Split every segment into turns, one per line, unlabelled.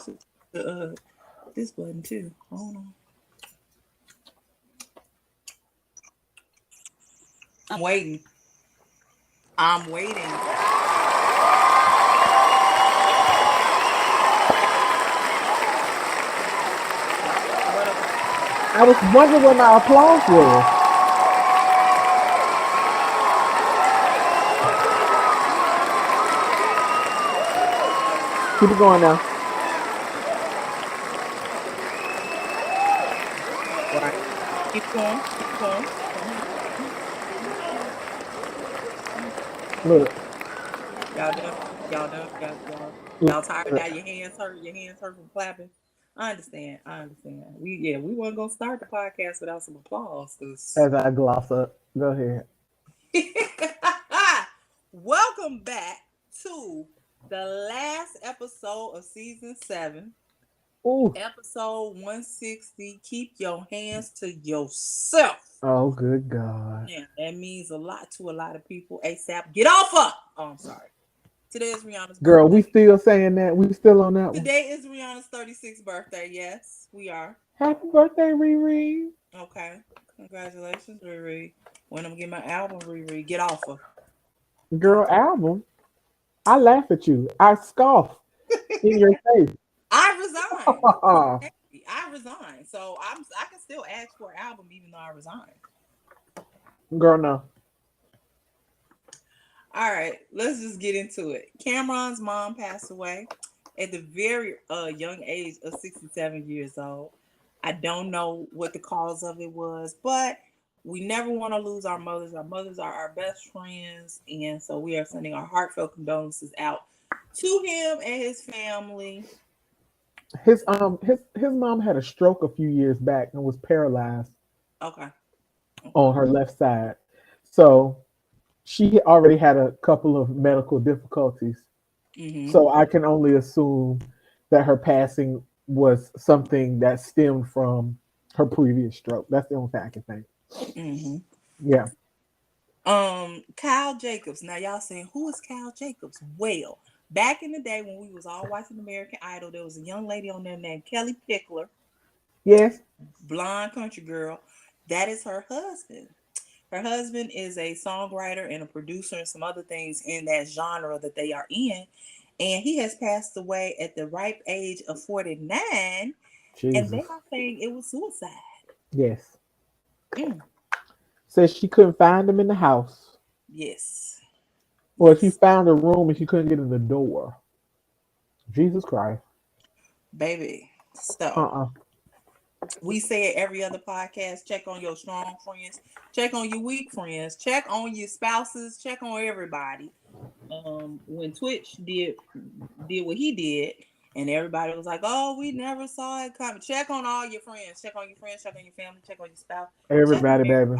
closer to this button too. Hold on. I'm waiting. I'm waiting.
I was wondering what my applause was. Keep it going now.
Right. Keep going. Keep going.
Look.
Y'all done? Y'all done? Y'all tired now? Your hands hurt. Your hands hurt from clapping. I understand. We weren't gonna start the podcast without some applause.
As I gloss up. Go ahead.
Welcome back to the last episode of season 7.
Ooh.
Episode 160. Keep your hands to yourself.
Oh, good God.
Yeah, that means a lot to a lot of people. ASAP, get off her. Oh, I'm sorry. Today is Rihanna's
Girl,
birthday.
we still saying that. We still on that one.
Today is Rihanna's 36th birthday. Yes, we are.
Happy birthday, Riri.
Okay. Congratulations, Riri. When I'm getting my album, Riri, get off her.
Girl, album. I laugh at you. I scoff in your face.
I resigned. I resigned. So I can still ask for an album even though I resigned.
Girl, no.
All right, let's just get into it. Cameron's mom passed away at the very young age of 67 years old. I don't know what the cause of it was, but we never want to lose our mothers. Our mothers are our best friends, and so we are sending our heartfelt condolences out to him and his family.
His mom had a stroke a few years back and was paralyzed.
Okay.
On her left side. So she already had a couple of medical difficulties. Mm-hmm. So I can only assume that her passing was something that stemmed from her previous stroke. That's the only thing I can think.
Mm-hmm.
Yeah.
Kyle Jacobs. Now y'all saying, who is Kyle Jacobs? Well, back in the day when we was all watching American Idol, there was a young lady on there named Kelly Pickler.
Yes.
Blonde country girl. That is her husband. Her husband is a songwriter and a producer and some other things in that genre that they are in. And he has passed away at the ripe age of 49. Jesus. And they are saying it was suicide.
Yes. Says she couldn't find him in the house.
Yes.
Well, she found a room and she couldn't get in the door. Jesus Christ.
Baby, stop. We say it every other podcast. Check on your strong friends. Check on your weak friends. Check on your spouses. Check on everybody. When Twitch did what he did, and everybody was like, "Oh, we never saw it coming." Check on all your friends. Check on your friends. Check on your family. Check on your spouse.
Everybody, baby.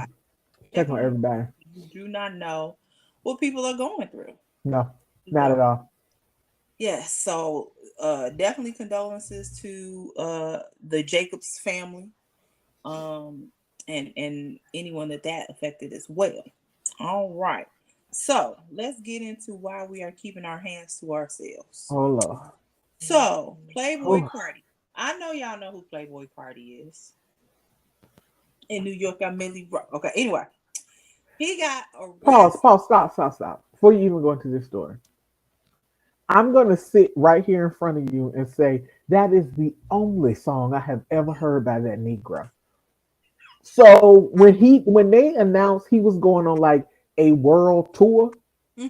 Check on everybody.
You do not know what people are going through.
No, not at all.
Yes, so definitely condolences to the Jacobs family, and anyone that affected as well. All right, so let's get into why we are keeping our hands to ourselves.
Oh Lord.
So Playboy Cardi, I know y'all know who Playboy Cardi is. In New York, got Millie Rock. Okay, anyway, he got
arrested. Pause, stop. Before you even go into this story. I'm going to sit right here in front of you and say that is the only song I have ever heard by that Negro. So when they announced he was going on like a world tour,
to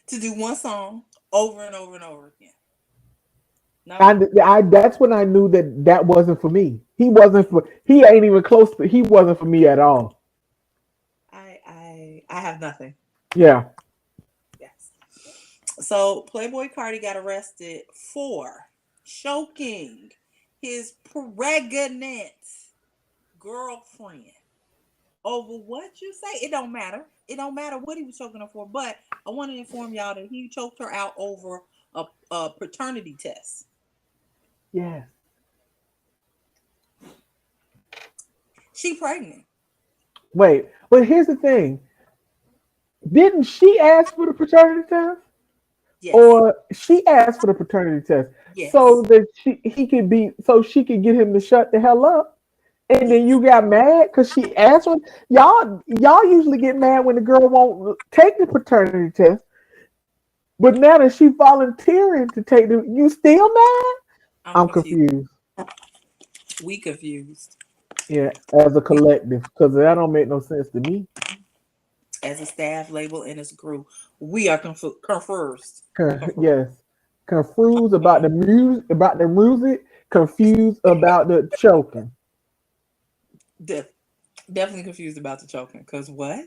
do one song over and over and over again.
No. That's when I knew that wasn't for me. He ain't even close to. He wasn't for me at all.
I have nothing.
Yeah.
So Playboy Cardi got arrested for choking his pregnant girlfriend over what you say. It don't matter. It don't matter what he was choking her for. But I want to inform y'all that he choked her out over a paternity test.
Yeah.
She pregnant.
Wait, but here's the thing. Didn't she ask for the paternity test? Yes. Or she asked for the paternity test? so
Yes.
that she could get him to shut the hell up. And then you got mad because she asked for y'all usually get mad when the girl won't take the paternity test. But now that she volunteering to take you still mad?
I'm
I'm
confused.
confused.
We confused.
Yeah, as a collective, because that don't make no sense to me.
As a staff label and as a crew, we are confused.
Yes, confused about the music, confused about the choking.
De- Definitely confused about the choking. Cause what?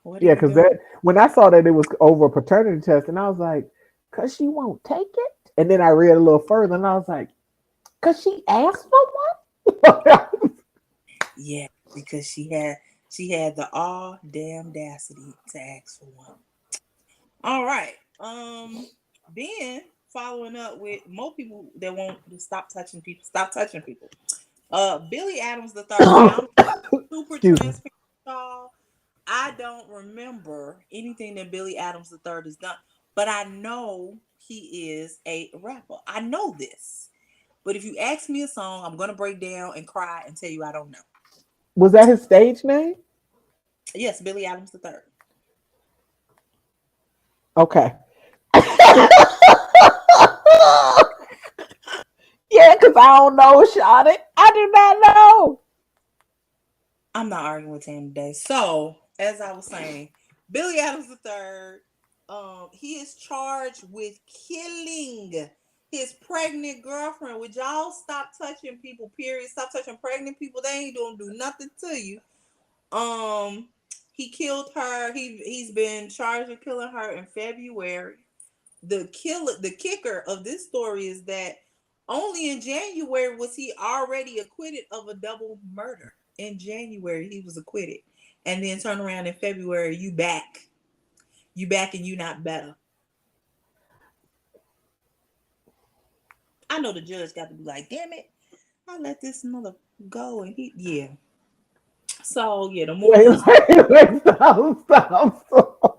What are
Yeah,
you
because
doing?
that when I saw that it was over a paternity test, and I was like, "Cause she won't take it." And then I read a little further, and I was like, "Cause she asked for one."
Yeah, because she had the all damn audacity to ask for one. All right. Then following up with more people that want to stop touching people. Stop touching people. Billy Adams the third. Now I'm super
Excuse me.
transparent, y'all. I don't remember anything that Billy Adams the third has done, but I know he is a rapper. I know this. But if you ask me a song, I'm gonna break down and cry and tell you I don't know.
Was that his stage name?
Yes, Billy Adams the third.
Okay. Yeah, because I don't know, Shot it. I do not know.
I'm not arguing with him today. So, as I was saying, Billy Adams III, he is charged with killing his pregnant girlfriend. Would y'all stop touching people? Period. Stop touching pregnant people. They ain't gonna do nothing to you. Um, he killed her. He's been charged with killing her in February. The kicker of this story is that only in January was he already acquitted of a double murder. In January he was acquitted, and then turn around in February, you back and you not better. I know the judge got to be like, damn it, I let this mother go, and he, yeah. So yeah, the
Wait,
moral of the story.
wait, stop.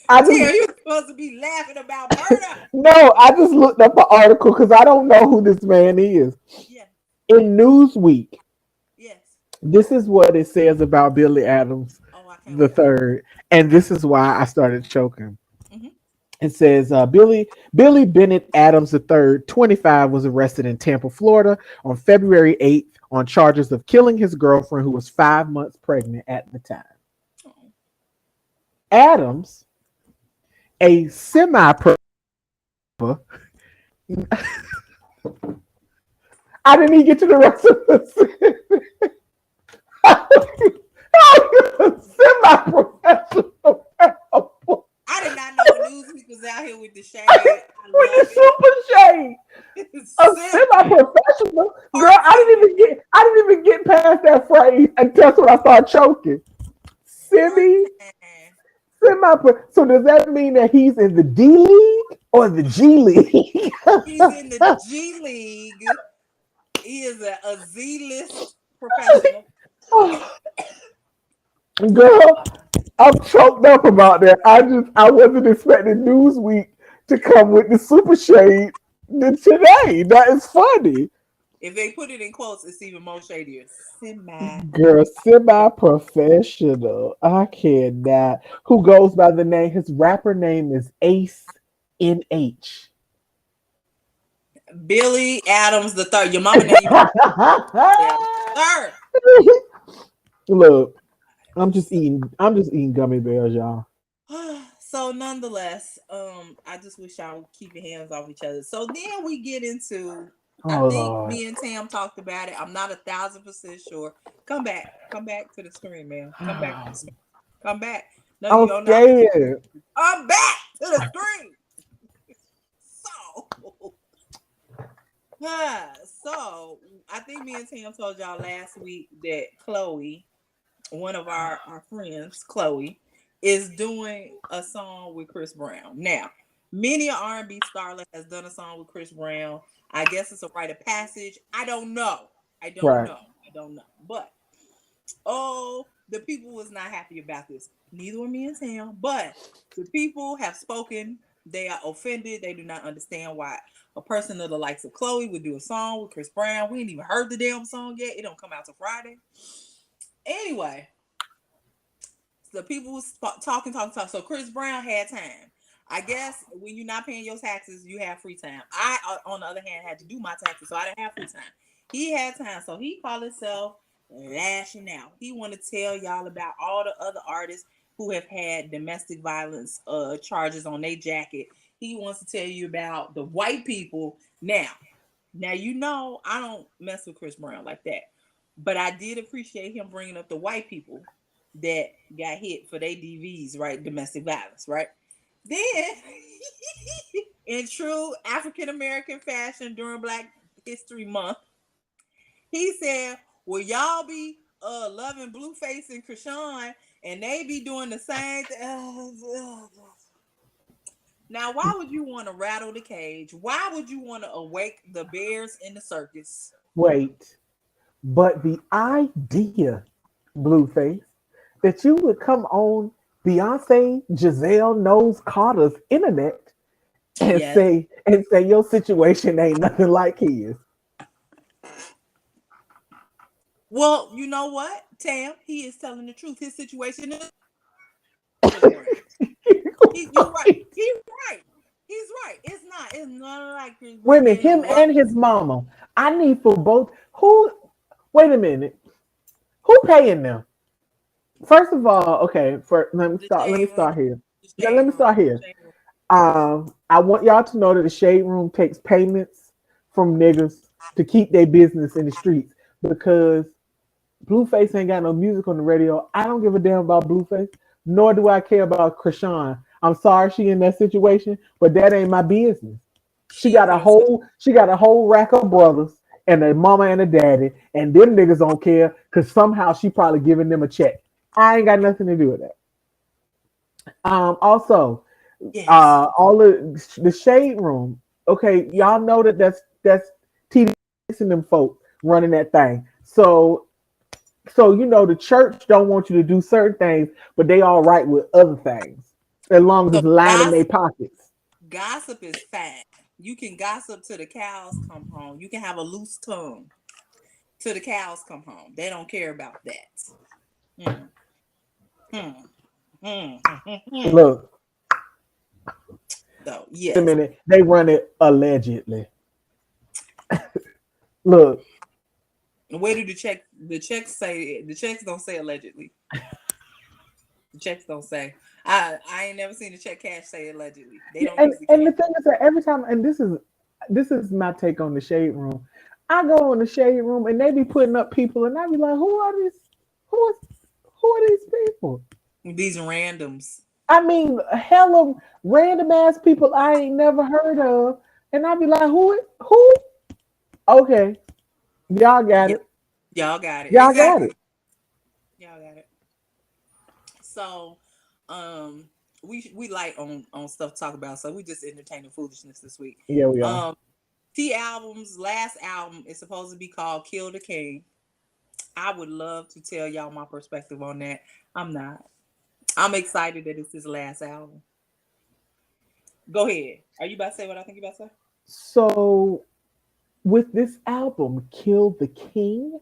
I
Tara,
just
you're supposed to be laughing about murder.
no, I just looked up an article because I don't know who this man is.
Yeah.
In Newsweek,
Yes.
this is what it says about Billy Adams
Oh, I can't
the
wait.
third, and this is why I started choking.
Mm-hmm.
It says Billy Bennett Adams III, 25, was arrested in Tampa, Florida, on February 8th on charges of killing his girlfriend, who was 5 months pregnant at the time.
Oh.
Adams, a semi-pro, I didn't even get to the rest of the semi-professional
I did not know Newsweek was out here with the shade. I
with
love
the super shade.
it.
A
Sim
semi-professional girl.
Bartender.
I didn't even get past that phrase until when I started choking. Semi
Bartender.
semi. So does that mean that he's in the D League or the G League?
He's in the G League. He is a Z-list professional.
Girl, I'm choked up about that. I wasn't expecting Newsweek to come with the super shade today. That is funny.
If they put it in quotes, it's even more shadier. Semi.
Girl, semi-professional. I cannot. Who goes by the name? His rapper name is Ace NH.
Billy Adams the third. Your mama name you Adams the third.
Look, I'm just eating gummy bears, y'all.
So nonetheless, I just wish y'all would keep your hands off each other. So then we get into, I
Oh
think
Lord.
me and Tam talked about it. I'm not 1,000% sure. Come back to the screen, man. Come back to the screen. Come back. No,
I'm
you're not.
scared.
I'm back to the screen. So, so I think me and Tam told y'all last week that Chloe, one of our friends, Chloe, is doing a song with Chris Brown. Now, many an R&B starlet has done a song with Chris Brown. I guess it's a rite of passage. I don't know. I don't
Right.
know. I don't know. But oh, the people was not happy about this. Neither were me and Tam. But the people have spoken. They are offended. They do not understand why a person of the likes of Chloe would do a song with Chris Brown. We ain't even heard the damn song yet. It don't come out till Friday. Anyway, the people was talking. So Chris Brown had time. I guess when you're not paying your taxes, you have free time. I, on the other hand, had to do my taxes, so I didn't have free time. He had time, so he called himself lashing out. He want to tell y'all about all the other artists who have had domestic violence charges on their jacket. He wants to tell you about the white people. Now you know I don't mess with Chris Brown like that, but I did appreciate him bringing up the white people that got hit for their DVs, right? Domestic violence, right? Then, in true African American fashion during Black History Month, he said, "Will y'all be loving Blueface and Krishan, and they be doing the same thing?" Now, why would you want to rattle the cage? Why would you want to awake the bears in the circus?
Wait, but the idea, Blueface, that you would come on Beyonce Giselle Knowles Carter's internet and
Yes.
say your situation ain't nothing like his.
Well, you know what, Tam? He is telling the truth. His situation is you're right. He's right. He's right. It's not. It's not like
Wait a minute, him and his mama. I need for both. Who? Wait a minute. Who paying them? First of all, okay. Let me start here. Let me start here. I want y'all to know that the Shade Room takes payments from niggas to keep their business in the streets because Blueface ain't got no music on the radio. I don't give a damn about Blueface, nor do I care about Krishan. I'm sorry she in that situation, but that ain't my business. She got a whole rack of brothers and a mama and a daddy, and them niggas don't care because somehow she probably giving them a check. I ain't got nothing to do with that. Also,
yes.
All the Shade Room. Okay, y'all know that's TD and them folk running that thing. So you know the church don't want you to do certain things, but they all right with other things as long as it's lining their pockets.
Gossip is fine. You can gossip till the cows come home. You can have a loose tongue till the cows come home. They don't care about that.
Look.
So yes.
Wait a minute. They run it allegedly. Look.
Where do the checks say? The checks don't say allegedly. The checks don't say. I ain't never seen the check cash say allegedly. They don't.
And the thing is that every time, and this is my take on the Shade Room. I go in the Shade Room and they be putting up people, and I be like, who are these? Who are these people?
These randoms.
I mean, hella random ass people I ain't never heard of, and I be like, who? Okay, y'all got it.
Y'all got it.
Y'all got it.
Y'all got it. So, we light on stuff to talk about, so we just entertaining foolishness this week.
Yeah, we are.
T Album's last album is supposed to be called Kill the King. I would love to tell y'all my perspective on that. I'm not. I'm excited that it's his last album. Go ahead. Are you about to say what I think you're about to say?
So, with this album, Kill the King,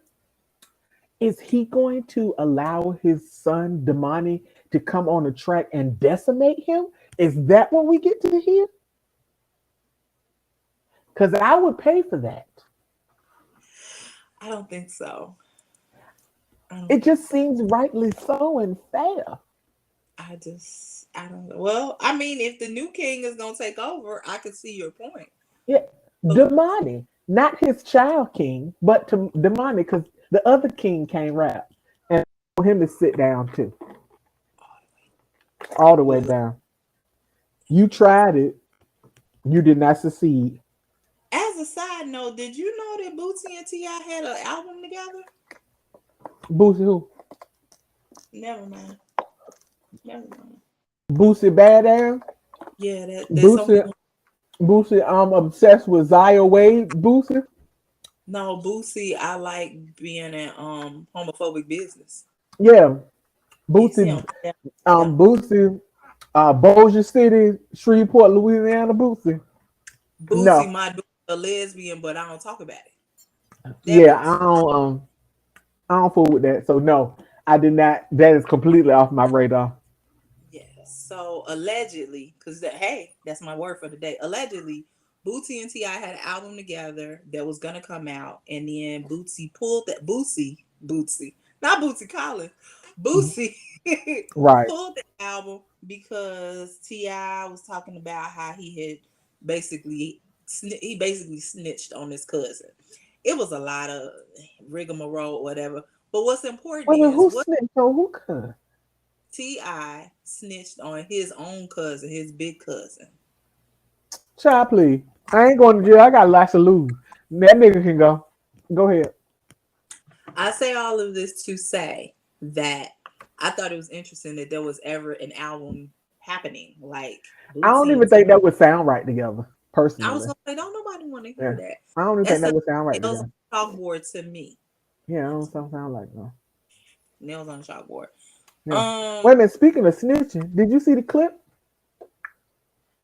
is he going to allow his son, Damani, to come on the track and decimate him? Is that what we get to hear? Because I would pay for that.
I don't think so.
It just seems rightly so and fair.
I don't know. Well, I mean, if the new king is going to take over, I could see your point.
Yeah, Damani, not his child king, but to Damani, because the other king can't rap. And for him to sit down too. All the way down. You tried it. You did not succeed.
As a side note, did you know that Bootsy and T.I. had an album together?
Bootsy who?
Never mind.
Bootsy Badass?
Yeah, that's
Bootsy, I'm obsessed with Zaya Wade. Bootsy?
No, Bootsy, I like being in homophobic business.
Yeah. Bootsy, Bootsy, Bossier City, Shreveport, Louisiana, Bootsy.
Bootsy,
No,
my daughter, a lesbian, but I don't talk about it. That
yeah,
Bootsy.
I don't fool with that. So no, I did not. That is completely off my radar.
Yes. So allegedly, because hey, that's my word for the day. Allegedly, Bootsy and Ti had an album together that was gonna come out, and then Bootsy pulled that Bootsy, not Bootsy Collins, Bootsy
Right.
pulled the album because Ti was talking about how he basically snitched on his cousin. It was a lot of rigmarole, whatever. But what's important
Wait a minute,
is
who
what
snitched on who could?
Ti snitched on his own cousin, his big cousin.
Child, please. I ain't going to jail. I got lots to lose. That nigga can go. Go ahead.
I say all of this to say that I thought it was interesting that there was ever an album happening like
I don't
Bootsy
even
and Ti.
think that would sound right together,
I was
personally.
gonna say, don't nobody want to hear
Yeah.
that.
I don't even think
That's
that
the
would sound right
nails on
together.
the chalkboard to me.
Yeah, I don't sound like no.
Nails on the chalkboard.
Yeah. Wait a
Um,
minute. Speaking of snitching, did you see the clip?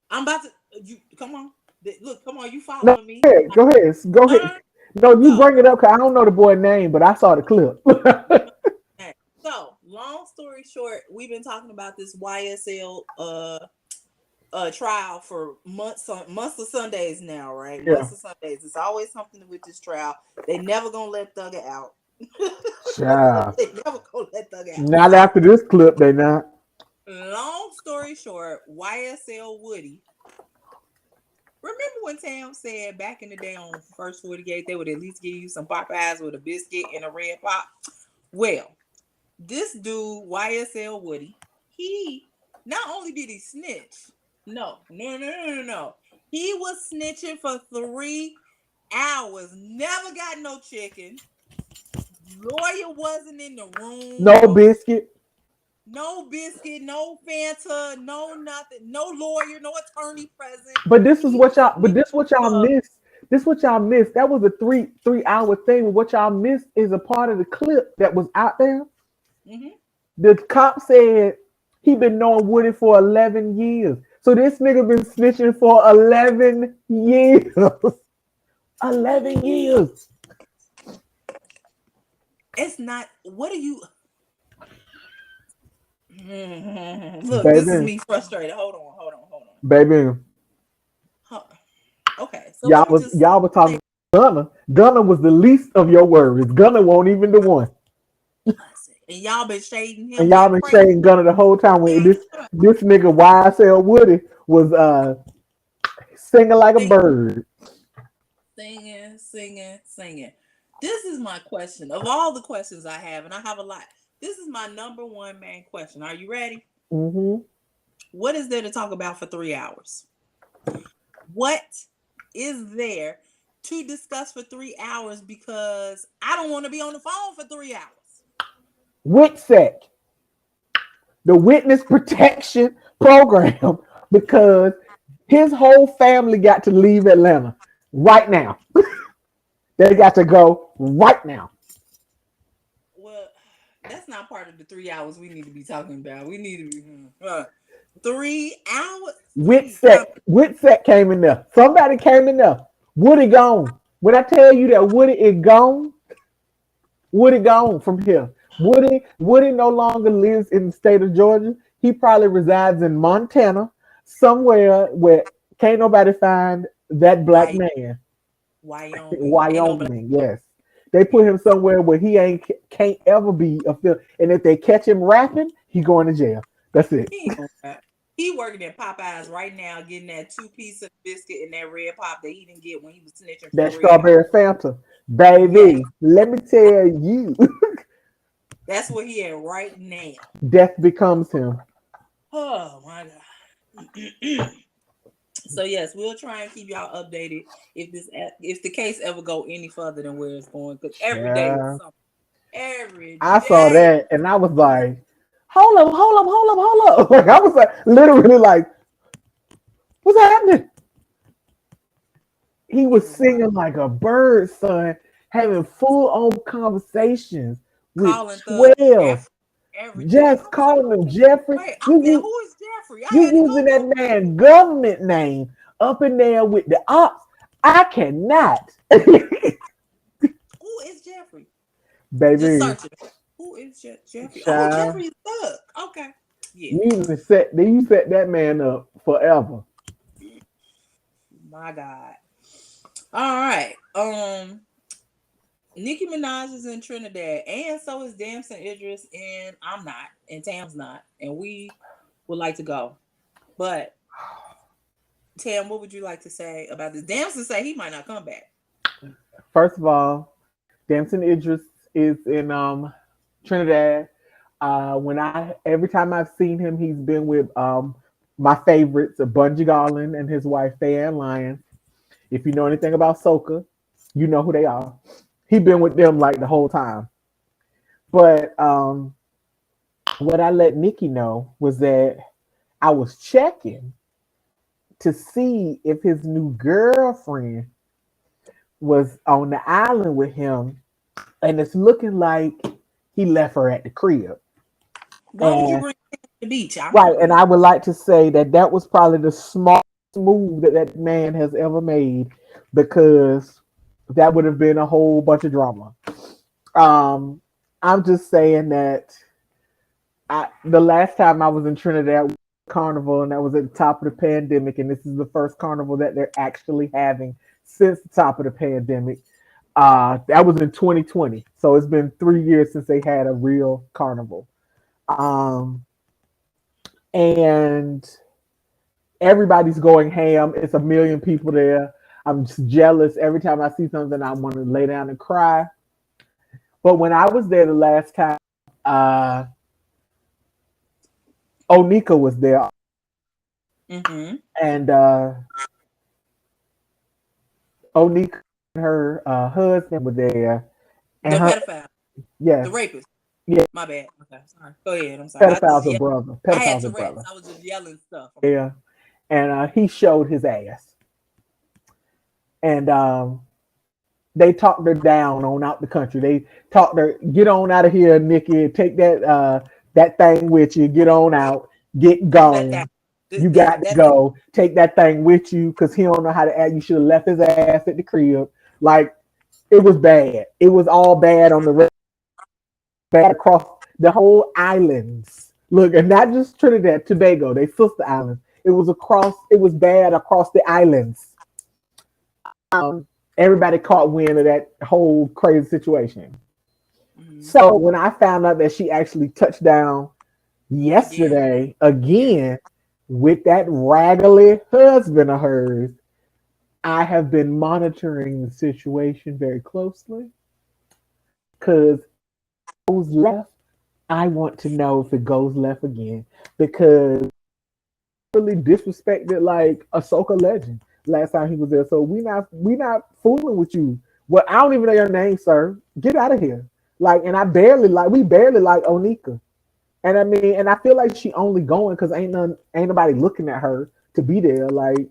I'm about to you come on. Look, come on, you
No,
following me.
go ahead. Go ahead. Go ahead.
Uh,
No, you
so
bring it up because I don't know the boy name, but I saw the clip.
okay. So long story short, we've been talking about this YSL trial for months of Sundays now, right?
Yeah.
Months of Sundays. It's always something with this trial. They never gonna let Thugger out.
Child.
They never gonna let Thugger out.
Not
So
after this clip, they not.
long story short, YSL Woody. Remember when Tam said back in the day on First 48 they would at least give you some Popeyes with a biscuit and a red pop? Well, this dude, YSL Woody, he not only did he snitch, no. He was snitching for 3 hours. Never got no chicken. Lawyer wasn't in the room.
No biscuit.
No biscuit, no Fanta, no nothing, no lawyer, no attorney present.
But this is
He
what y'all. But
snitched
this what y'all
for
missed. This what y'all missed. That was a three hour thing. But what y'all missed is a part of the clip that was out there.
mhm.
The cop said he been knowing Woody for 11 years. So this nigga been snitching for 11 years. 11 years.
It's not. What are you? Look, this is
Baby.
me frustrated. Hold on.
Baby.
Huh. Okay, so let me just
Y'all were
say,
talking Gunner. Gunner was the least of your worries. Gunner won't even the one.
and y'all been shading
And
him
y'all
like
been
crazy.
shading Gunner the whole time when this nigga YSL Woody was singing like a bird.
Singing. This is my question. Of all the questions I have, and I have a lot, this is my number one main question. Are you ready?
Mm-hmm.
What is there to talk about for 3 hours? What is there to discuss for 3 hours? Because I don't want to be on the phone for 3 hours.
WITSEC, the Witness Protection Program, because his whole family got to leave Atlanta right now. They got to go right now.
Well, that's not part of the 3 hours we need to be talking about. We need to be 3 hours.
WITSEC came in there. Somebody came in there. Woody gone. When I tell you that Woody is gone, Woody gone from here. Woody no longer lives in the state of Georgia. He probably resides in Montana, somewhere where can't nobody find that black man.
Wyoming. Ain't nobody.
Wyoming, yes. They put him somewhere where he can't ever be a film. And if they catch him rapping, he going to jail. That's it.
He ain't gonna rap. He working at Popeyes right now, getting that 2 piece of biscuit and that red pop that he didn't get when he was snitching for
That
3 hours.
strawberry Fanta.
Yes,
Baby, let me tell you,
that's where he at right now.
death becomes him.
Oh my god. So yes, we'll try and keep y'all updated if the case ever go any further than where it's going. Because every day is
Yeah.
something. Every
I saw
day.
that and I was like, hold up. Like I was like literally like, what's happening? He
It
was
was
singing like a bird, son, having full on conversations with
calling Thug
12.
Jeffrey everything. I
Just
was like,
calling him Jeffrey.
wait, I said,
You
who is Jeffrey. I
You
had to
using
Google.
that man government name up in there with the ops. I cannot.
Who is Jeffrey? Just
Baby,
search it. Who is Jeffrey? Oh,
child,
Jeffrey is Thug. Okay. Yeah.
you set that man up forever.
My God. All right. Nicki Minaj is in Trinidad, and so is Damson Idris, and I'm not, and Tam's not, and we would like to go. But Tam, what would you like to say about this? Damson say he might not come back.
First of all, Damson Idris is in Trinidad. When I every time I've seen him, he's been with my favorites, Bungie Garlin and his wife Faye Lyons. If you know anything about soca, you know who they are. He been with them like the whole time. But what I let Nikki know was that I was checking to see if his new girlfriend was on the island with him, and it's looking like he left her at the crib.
Why would you
And
bring him to the beach? I'm
right, and
confused.
I would like to say that that was probably the smartest move that that man has ever made, because that would have been a whole bunch of drama. Um, I'm just saying that the last time I was in Trinidad carnival, and that was at the top of the pandemic, and this is the first carnival that they're actually having since the top of the pandemic. That was in 2020, so it's been 3 years since they had a real carnival. Um, and everybody's going ham. It's a million people there. I'm just jealous. Every time I see something, I want to lay down and cry. But when I was there the last time, uh, Onika was there,
Mm-hmm.
and Onika and her husband were there, and
The
her
pedophile, the
yes,
rapist.
yeah,
My bad. Okay, sorry. Go ahead. I'm sorry. I just
pedophile's a
yeah.
brother.
I had
Pedophile's a
Tourette's.
brother.
I was just yelling stuff.
Yeah, and he showed his ass, and they talked her down on out the country. They talked her, get on out of here, Nikki. Take that thing with you. Get on out. Get
Let that.
gone. You got to go. Take that thing with you, because he don't know how to act. You should have left his ass at the crib. Like, it was bad. It was all bad on the bad across the whole islands. Look, and not just Trinidad, Tobago, they sister islands. It was across. It was bad across the islands. Everybody caught wind of that whole crazy situation.
Mm-hmm.
So when I found out that she actually touched down
Again.
yesterday
Yeah.
again with that raggedy husband of hers, I have been monitoring the situation very closely, because goes left, I want to know if it goes left again, because really disrespected like a soca legend last time he was there. So we not fooling with you. Well, I don't even know your name, sir. Get out of here. Like, and we barely like Onika. And I mean, and I feel like she only going because ain't nobody looking at her to be there. Like,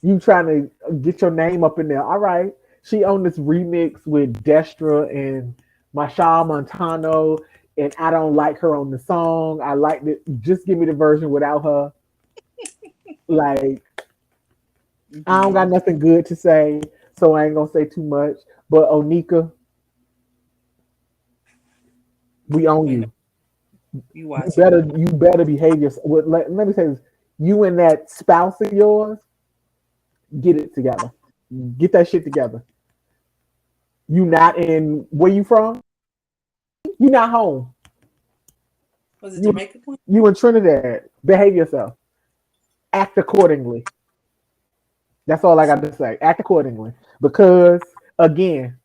you trying to get your name up in there. All right. She on this remix with Destra and Machal Montano, and I don't like her on the song. I like it. Just give me the version without her. Like, I don't got
Mm-hmm.
nothing good to say, so I ain't gonna say too much. But Onika, we own
We know
you.
you
You
watching.
better behave yourself. Well, let me say this: you and that spouse of yours, get it together. Get that shit together. You not in where you from? You not home.
Was it
You
Jamaica Queen?
you in Trinidad. Behave yourself. Act accordingly. That's all I got to say. Act accordingly, because again,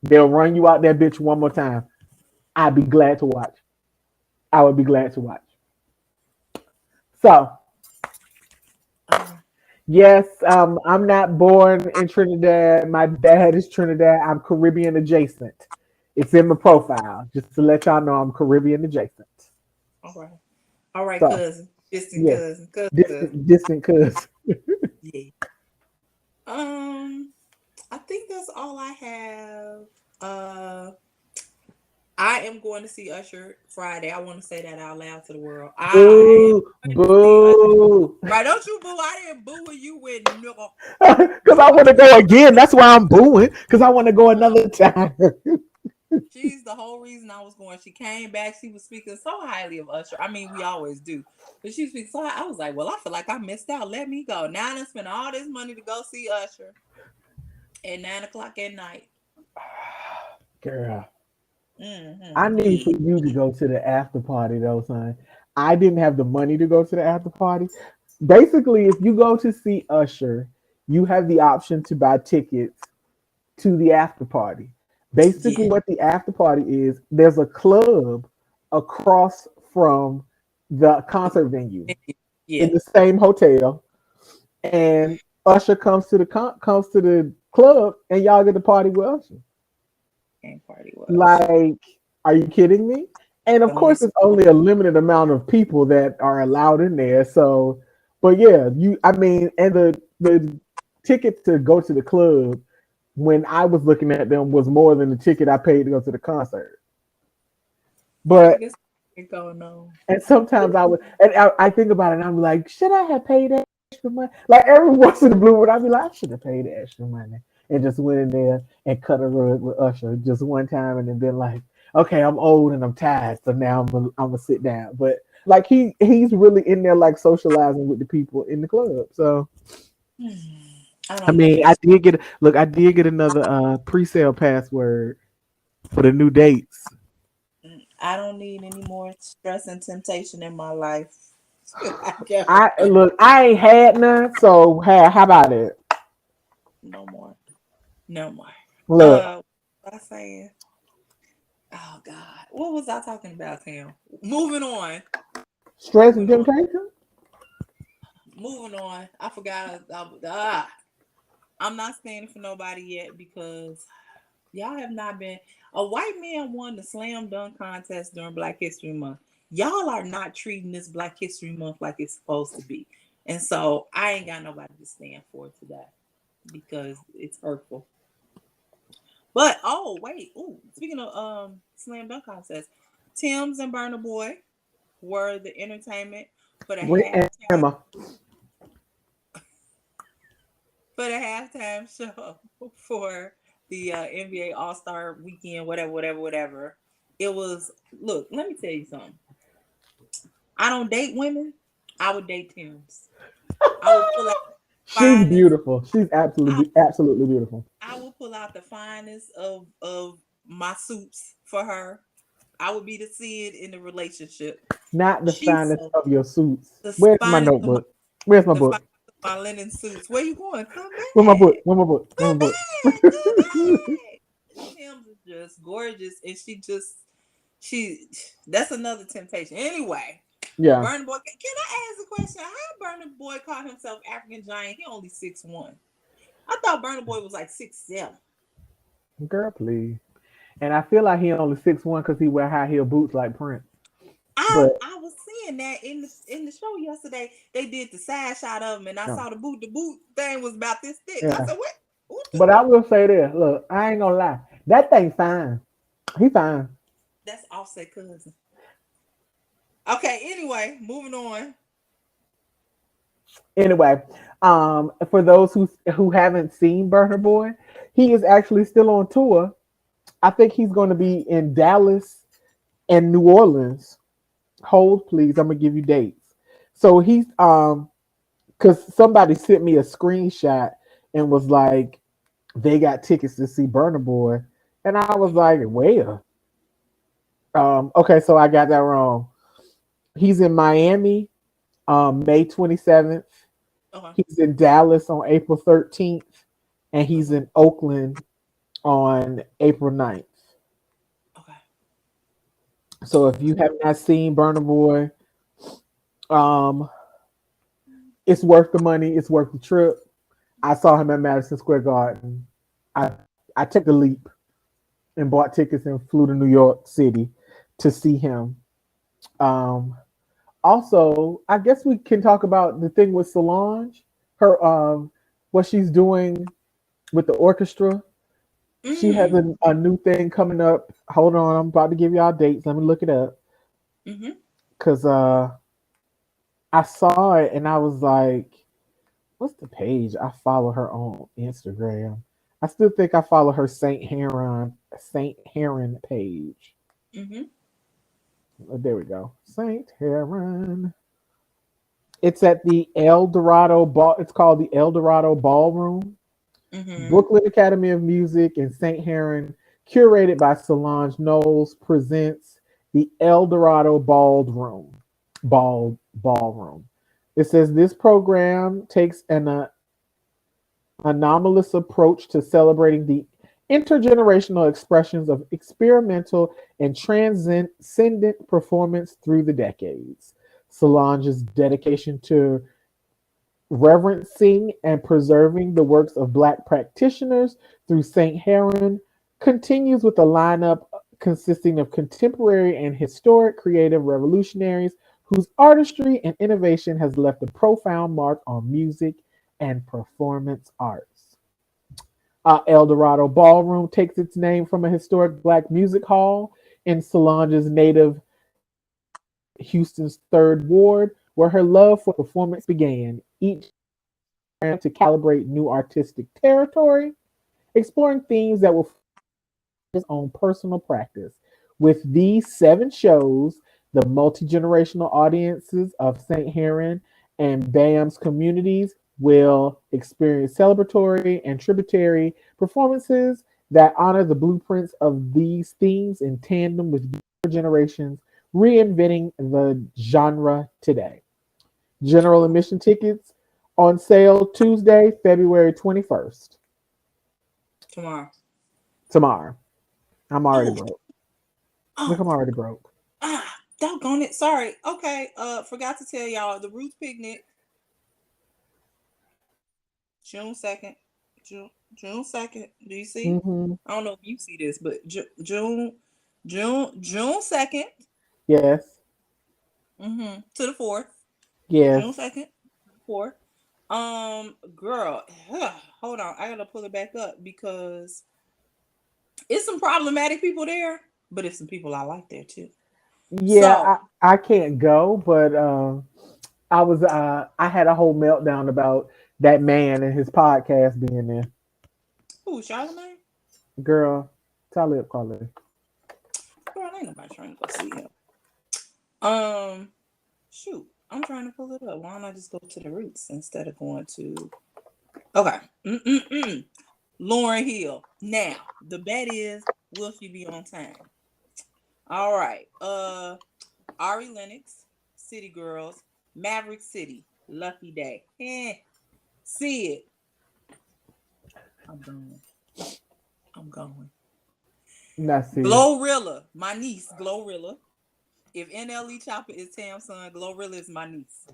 they'll run you out that bitch one more time. I'd be glad to watch. I would be glad to watch. So
Uh,
yes, I'm not born in Trinidad. My dad is Trinidad. I'm Caribbean adjacent. It's in my profile, just to let y'all know I'm Caribbean adjacent.
all right. All right,
So
cousin. Distant
yes,
cousin. Cousin.
distant cuz.
Yeah. I think that's all I have. I am going to see Usher Friday. I want to say that out loud to the world. I am
Boo,
going to see Usher.
boo.
Right? Don't you boo? I didn't boo when you went no.
Because I want to go again. That's why I'm booing. Because I want to go another time.
She's the whole reason I was going. She came back. She was speaking so highly of Usher. I mean, we always do. But she speaks so high. I was like, well, I feel like I missed out. Let me go. Now I spent all this money to go see Usher at 9 o'clock at night.
Girl, I need
Mm-hmm.
for you to go to the after party though, son. I didn't have the money to go to the after party. Basically, if you go to see Usher, you have the option to buy tickets to the after party. Basically,
Yeah.
what the after party is, there's a club across from the concert venue in
Yeah.
the same hotel, and Usher comes to the club, and y'all get to party with Usher.
And party was.
Like, are you kidding me? And of
Only
course, it's only a limited amount of people that are allowed in there. So, but yeah, I mean, and the ticket to go to the club when I was looking at them was more than the ticket I paid to go to the concert.
I
But
guess going on.
and sometimes I would, and I think about it, and I'm like, should I have paid that extra money? Like every once in a blue moon, I'd be like, I should have paid the extra money, and just went in there and cut a rug with Usher just one time, and then been like, okay, I'm old and I'm tired, so now I'm gonna sit down. But like he's really in there like socializing with the people in the club. So
I
I
don't need
mean, I did get another pre-sale password for the new dates.
I don't need any more stress and temptation in my life. I got
I ain't had none, so hey, how about it?
no more. No more.
Look,
What I saying? Oh God. What was I talking about, Tim? Moving on.
stress and
Moving on.
temptation.
Moving on. I forgot I'm not standing for nobody yet because y'all have not been. A white man won the slam dunk contest during Black History Month. Y'all are not treating this Black History Month like it's supposed to be. And so I ain't got nobody to stand for today because it's hurtful. But oh wait, ooh, speaking of slam dunk contest, Tim's and Burner Boy were the entertainment for the
Wait,
halftime
Emma.
show for the NBA All Star Weekend, whatever, whatever, whatever. It was look. Let me tell you something. I don't date women. I would date Tim's. I will pull out the
She's
finest.
beautiful. She's
I,
absolutely beautiful.
I will pull out the finest of my suits for her. I would be the Sid in the relationship.
Not the
She's
finest
so
of your suits.
the
Where's my
finest of my
notebook? Where's my
the finest
book?
of my linen suits. Where you going? Come
Where's my book?
back.
Where's my book? Where's
Come
my book?
back. Come back. Tim's is just gorgeous, and she. That's another temptation. Anyway,
Yeah,
Burner Boy. Can I ask a question? How Burner Boy called himself African Giant? He only 6'1". I thought Burner Boy was like 6'7".
girl, please. And I feel like he only 6'1" because he wear high heel boots like Prince. But
I was seeing that in the show yesterday. They did the side shot of him, and I
no,
saw the boot. The boot thing was about this thick. I
yeah.
said, "What? What the?"
But I will say this. Look, I ain't gonna lie. That thing fine. He fine.
That's Offset cousin. Okay. Anyway, moving on.
Anyway, for those who haven't seen Burner Boy, he is actually still on tour. I think he's going to be in Dallas and New Orleans. Hold, please. I'm gonna give you dates. So he's because somebody sent me a screenshot and was like, they got tickets to see Burner Boy, and I was like, where? Okay, so I got that wrong. He's in Miami, May 27th.
Okay.
He's in Dallas on April 13th, and he's
Okay.
in Oakland on April 9th.
Okay.
So if you have not seen Burner Boy, um, it's worth the money. It's worth the trip. I saw him at Madison Square Garden. I I took the leap and bought tickets and flew to New York City to see him. Um, Also, I guess we can talk about the thing with Solange, her what she's doing with the orchestra. She has
Mm.
a new thing coming up. Hold on, I'm about to give y'all dates. Let me look it up.
Mm-hmm.
Cause I saw it and I was like, what's the page? I follow her on Instagram. I still think I follow her Saint Heron page.
Mm-hmm.
There we go. Saint Heron. It's at the El Dorado Ball. It's called the El Dorado Ballroom.
Mm-hmm.
Brooklyn Academy of Music and St. Heron, curated by Solange Knowles, presents the El Dorado Ballroom. It says this program takes an anomalous approach to celebrating the intergenerational expressions of experimental and transcendent performance through the decades. Solange's dedication to reverencing and preserving the works of Black practitioners through St. Heron continues with a lineup consisting of contemporary and historic creative revolutionaries whose artistry and innovation has left a profound mark on music and performance arts. El Dorado Ballroom takes its name from a historic Black music hall in Solange's native Houston's Third Ward, where her love for performance began. Each to calibrate new artistic territory, exploring themes that will his own personal practice. With these 7 shows, the multi generational audiences of St. Heron and BAM's communities will experience celebratory and tributary performances that honor the blueprints of these themes in tandem with generations, reinventing the genre today. General admission tickets on sale Tuesday, February 21st.
Tomorrow.
Tomorrow. I'm already
Oh,
broke. Look,
oh,
I'm already broke.
doggone it. Sorry. Okay. Forgot to tell y'all the Roots picnic, June 2nd. June 2nd. Do you see?
Mm-hmm.
I don't know if you see this, but June 2nd.
Yes.
To the 4th. June
Yes.
2nd. 4th. Girl, hold on. I gotta pull it back up because it's some problematic people there, but it's some people I like there too. So,
Yeah, I can't go, but I had a whole meltdown about that man and his podcast being there.
who, Charlamagne?
Girl, Talib Kweli.
Girl, ain't nobody trying to go see him. Um, shoot, I'm trying to pull it up. Why don't I just go to the roots instead of going to? Okay. Lauren Hill. Now, the bet is, will she be on time? All right. Ari Lennox, City Girls, Maverick City, Lucky Day. See it. I'm going. I'm going.
That's it.
Glorilla, my niece, Glorilla. If NLE Chopper is Tam's son, Glorilla is my niece.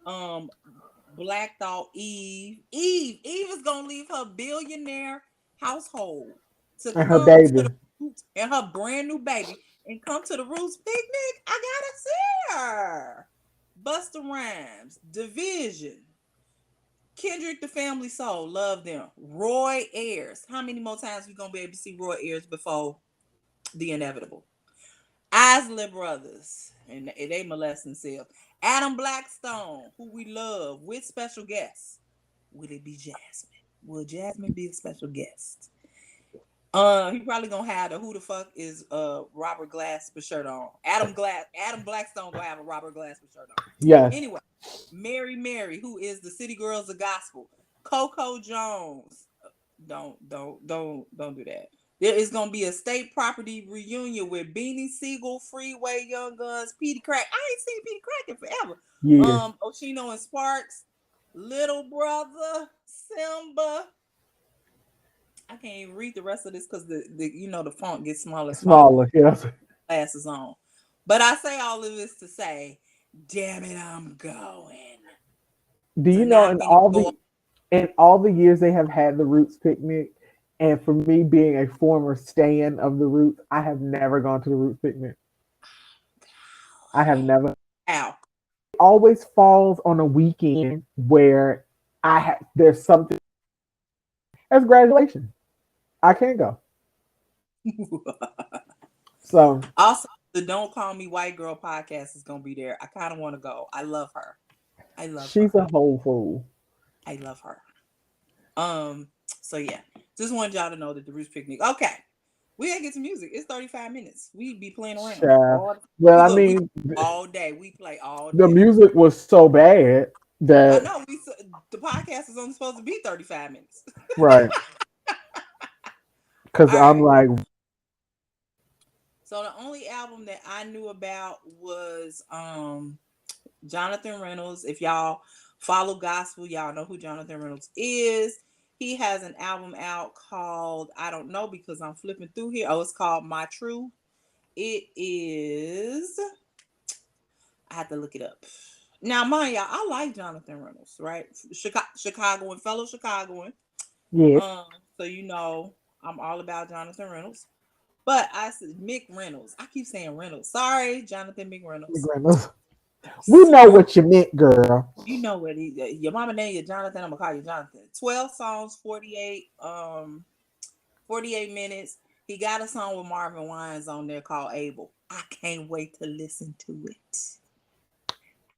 Um, Black Thought Eve. Eve is gonna leave her billionaire household to
And her
come to
baby.
the roots and her brand new baby and come to the Roots picnic. I gotta see her. Busta Rhymes, Division, Kendrick the Family Soul, love them. Roy Ayers. How many more times we gonna be able to see Roy Ayers before the inevitable? Isley Brothers, and they molest themselves. Adam Blackstone, who we love, with special guests. Will it be Jasmine? Will Jasmine be a special guest? He probably gonna have the who the fuck is Robert Glasper shirt on. Adam Blackstone gonna have a Robert Glasper shirt on.
Yes.
Anyway, Mary, who is the City Girls of Gospel. Coco Jones. Don't do that. There is gonna be a state property reunion with Beanie Siegel, Freeway, Young Guns, Petey Crack. I ain't seen Petey Crack in forever.
Years.
Oshino and Sparks, Little Brother, Simba. I can't even read the rest of this because the font gets smaller and smaller.
Smaller. Yes.
Glasses on. But I say all of this to say, damn it, I'm going.
Do
So
you
now
know
I can't go.
in all the years they have had the Roots picnic, and for me being a former stan of the Roots, I have never gone to the Roots picnic. I have never.
Ow.
It always falls on a weekend where there's something. That's graduation. I can't go. So
Also, the Don't Call Me White Girl podcast is gonna be there. I kind of want to go. I love her. I love
she's
her.
a whole fool.
I love her. Um. So yeah, just wanted y'all to know that the Roots Picnic. Okay, we gotta get to music. It's 35 minutes. We be playing around
Child.
all.
Well,
We
I
look. We
mean,
all day. We play all
the
day.
music was so bad
I
that
know. The podcast is only supposed to be 35 minutes.
right. Because
All
I'm
right.
like,
So the only album that I knew about was Jonathan Reynolds. If y'all follow gospel, y'all know who Jonathan Reynolds is. He has an album out called I don't know because I'm flipping through here. Oh, it's called My True. It is. I have to look it up. Now, mind y'all, I like Jonathan Reynolds, right? Chicagoan, fellow Chicagoan.
yes,
Um, so I'm all about Jonathan Reynolds. But I said Mick Reynolds. I keep saying Reynolds. Sorry, Jonathan McReynolds.
Reynolds. We know
Sorry.
what you meant, girl.
You know what your mama name you Jonathan, I'm gonna call you Jonathan. 12 songs, 48 minutes. He got a song with Marvin Wines on there called Abel. I can't wait to listen to it.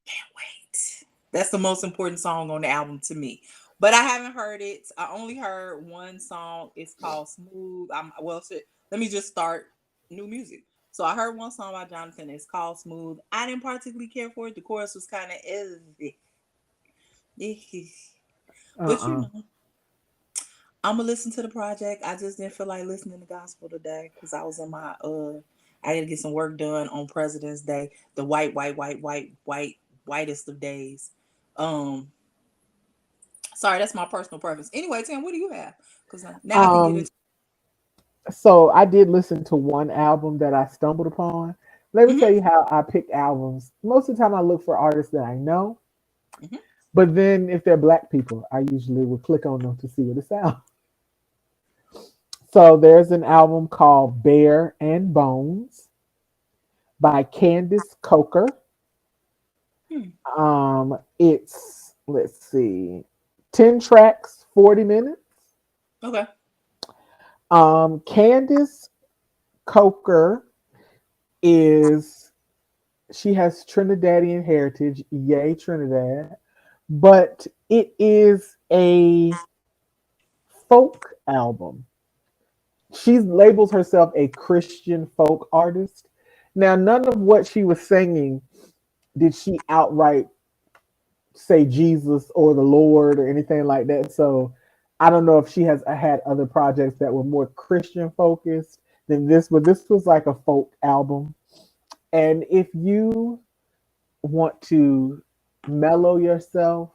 Can't wait. That's the most important song on the album to me. But I haven't heard it. I only heard one song. It's called Smooth. Let me just start new music. So I heard one song by Jonathan. It's called Smooth. I didn't particularly care for it. The chorus was kind of but
Uh-uh.
I'm gonna listen to the project. I just didn't feel like listening to gospel today because I was in my I gotta get some work done on President's Day, the whitest of days. Um, sorry, that's my personal preference. Anyway, Tim, what do you have? Because now I can get
Um,
into.
so I did listen to one album that I stumbled upon. Let me tell
Mm-hmm,
you how I pick albums. Most of the time I look for artists that I know,
mm-hmm.
but then if they're black people, I usually will click on them to see what it sounds. So there's an album called Bare and Bones by Candace Coker.
Hmm.
It's let's see, 10 tracks, 40 minutes.
Okay.
Candace Coker is she has Trinidadian heritage, yay Trinidad, but it is a folk album. She labels herself a Christian folk artist. Now, none of what she was singing did she outright say Jesus or the Lord or anything like that. So I don't know if she has had other projects that were more Christian focused than this, but this was like a folk album. And if you want to mellow yourself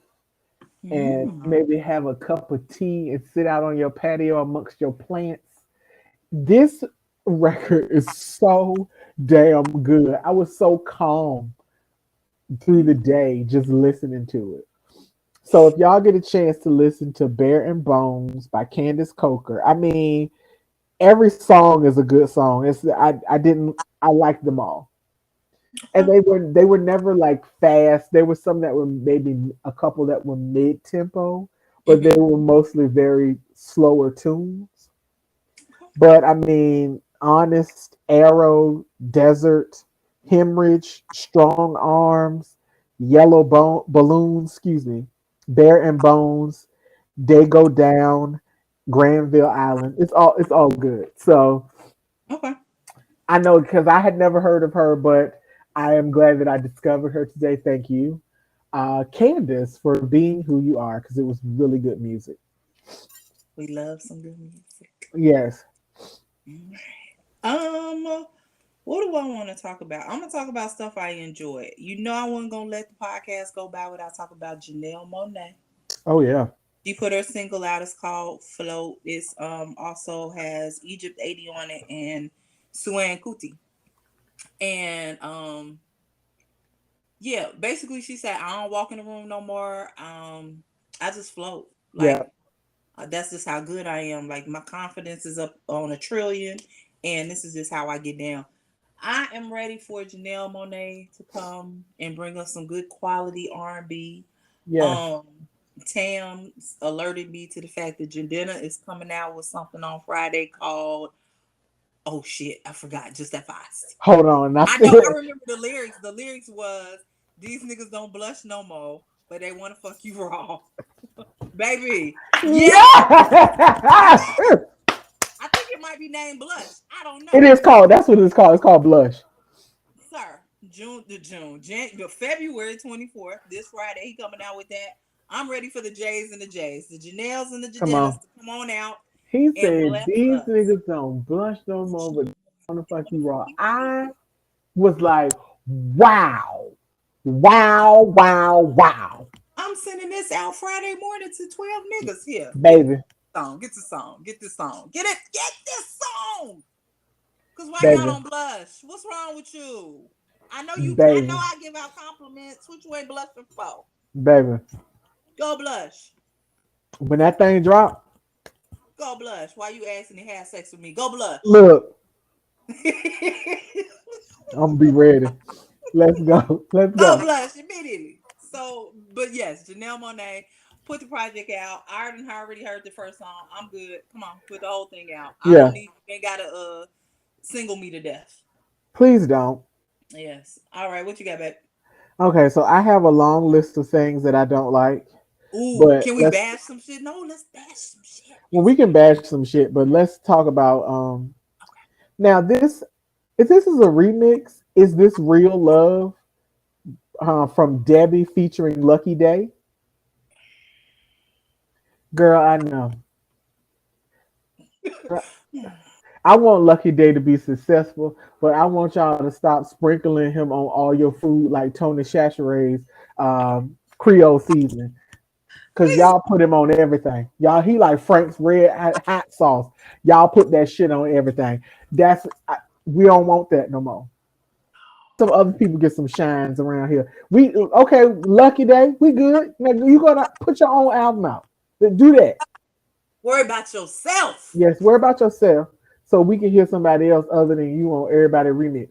and
Mm.
maybe have a cup of tea and sit out on your patio amongst your plants, this record is so damn good. I was so calm through the day just listening to it. So if y'all get a chance to listen to Bare and Bones by Candace Coker, I mean, every song is a good song. I liked them all. And
Okay.
they were never like fast. There were some that were maybe a couple that were mid tempo, but they
Mm-hmm.
were mostly very slower tunes. But I mean, Honest, Arrow, Desert, Hemorrhage, Strong Arms, Yellow Balloon, excuse me, Bare and Bones, They Go Down, Granville Island. It's all good. So
Okay.
I know because I had never heard of her, but I am glad that I discovered her today. Thank you, Candace, for being who you are because it was really good music.
We love some good music.
Yes.
What do I want to talk about? I'm gonna talk about stuff I enjoy. I wasn't gonna let the podcast go by without talking about Janelle Monáe.
Oh yeah.
She put her single out. It's called Float. It's also has Egypt 80 on it and Suan Kuti. And yeah, basically she said I don't walk in the room no more. I just float.
Yeah.
Like that's just how good I am. Like my confidence is up on a trillion, and this is just how I get down. I am ready for Janelle Monáe to come and bring us some good quality R&B.
Yes.
Um, Tam alerted me to the fact that Jadena is coming out with something on Friday called Oh shit, I forgot. Just that fast.
Hold on. I
I
said,
know. I remember the lyrics. The lyrics was, "These niggas don't blush no more, but they want to fuck you raw, baby." Yes,
yeah.
yes. I think it might be named Blush. I don't
It
know,
is called. That's what it's called. It's called Blush.
sir. The February 24th. This Friday, he coming out with that. I'm ready for the J's and the J's, the Janelles and the
Come
Janellas
on.
to come on out
He
and
said
bless
these
us.
niggas don't blush no more, but they wanna fuck you raw. I was like, wow, wow, wow, wow,
I'm sending this out Friday morning to 12 niggas here.
baby,
Get the song. Get this song. Get it. Get this song. Cause why y'all
baby,
don't blush? What's wrong with you? I know you. I know
baby,
I give out compliments. What you ain't blushing for?
baby.
Go blush.
When that thing dropped,
Go blush. Why you asking to have sex with me? Go blush.
look, I'm gonna be ready. Let's go. Let's
Go
go.
blush immediately. So, but yes, Janelle Monáe put the project out. I already heard the first song. I'm good. Come on, put the whole thing out. I
Yeah,
don't need. You ain't gotta single me to death.
please don't.
Yes. All right. What you got, babe?
Okay, so I have a long list of things that I don't like,
Ooh,
but
can we bash some shit? No, let's bash some shit.
well, we can bash some shit. But let's talk about now this. If this is a remix, is this real love from Debbie featuring Lucky Day? Girl, I know. I want Lucky Day to be successful, but I want y'all to stop sprinkling him on all your food like Tony Chachere's Creole seasoning. Cause
Okay.
y'all put him on everything. Y'all, he like Frank's red hot sauce. Y'all put that shit on everything. We don't want that no more. Some other people get some shines around here. We okay, Lucky Day, we good. Now you gotta put your own album out. Do that.
Worry about yourself.
Yes, worry about yourself so we can hear somebody else other than you on everybody remix.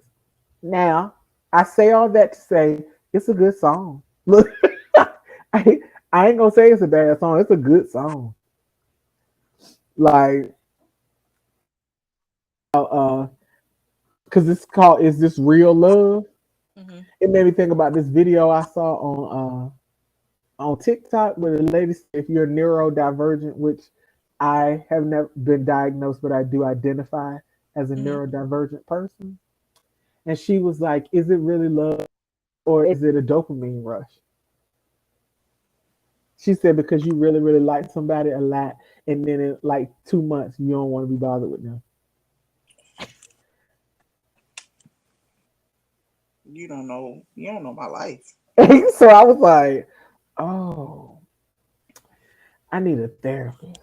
Now, I say all that to say it's a good song. Look, I, I ain't gonna say it's a bad song. It's a good song. Like, cause it's called "Is This Real Love?"
Mm-hmm.
It made me think about this video I saw on TikTok where the lady said if you're neurodivergent, which I have never been diagnosed, but I do identify as a
Mm-hmm.
neurodivergent person. And she was like, is it really love or is it a dopamine rush? She said because you really, really like somebody a lot, and then in like 2 months you don't want to be bothered with them.
You don't know. You don't know my life.
So I was like, oh, I need a therapist.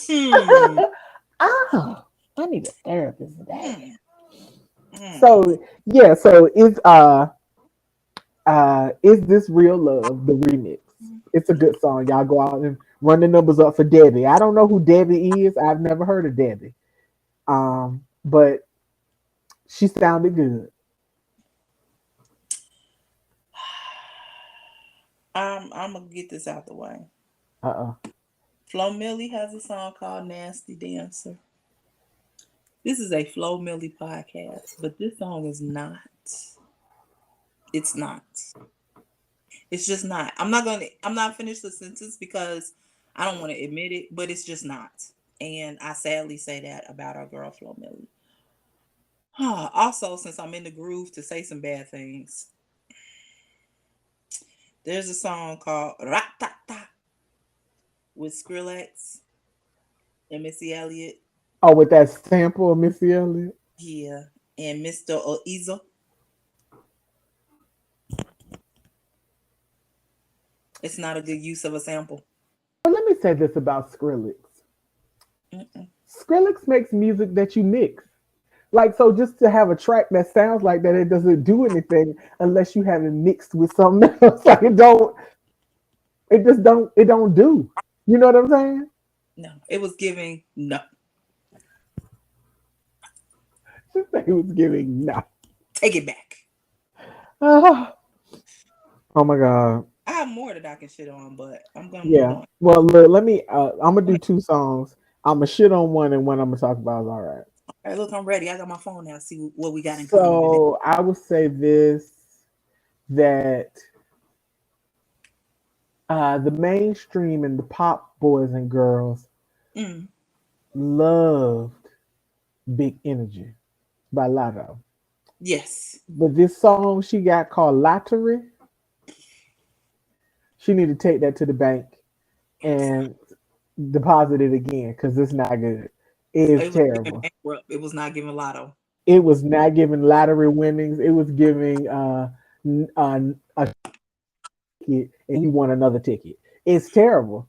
Hmm.
Oh, I need a therapist today.
Hmm. Hmm.
So yeah, so is this real love the remix? It's a good song. Y'all go out and run the numbers up for Debbie. I don't know who Debbie is. I've never heard of Debbie. But she sounded good.
I'm gonna get this out the way.
Uh-uh.
Flo Millie has a song called "Nasty Dancer." This is a Flo Millie podcast, but this song is not. It's not. It's just not. I'm not finished the sentence because I don't want to admit it, but it's just not. And I sadly say that about our girl Flo Millie. Also, since I'm in the groove to say some bad things, there's a song called Ratata with Skrillex and Missy Elliott.
Oh, with that sample of Missy Elliott.
Yeah. And Mr. Oizo. It's not a good use of a sample.
But let me say this about Skrillex.
Mm-mm.
Skrillex makes music that you mix. Like so, just to have a track that sounds like that, it doesn't do anything unless you have it mixed with something else. Like it don't do. You know what I'm saying?
No, it was giving no.
It was giving no.
Take it back.
Oh my god.
I got more that I can shit on, but I'm gonna move
Yeah.
on.
Well, look, let me. I'm gonna do two songs. I'm gonna shit on one, and one I'm gonna talk about is all right.
All right, look, I'm ready. I got my phone now. See what we got in common today.
So I would say this that the mainstream and the pop boys and girls
Mm,
loved Big Energy by Lotto.
yes.
But this song she got called Lottery, she need to take that to the bank
It was not.
and deposit it again because it's not good. It is
It was giving
terrible.
bankrupt. It was not giving lotto.
It was not giving lottery winnings. It was giving a ticket and you won another ticket. It's terrible.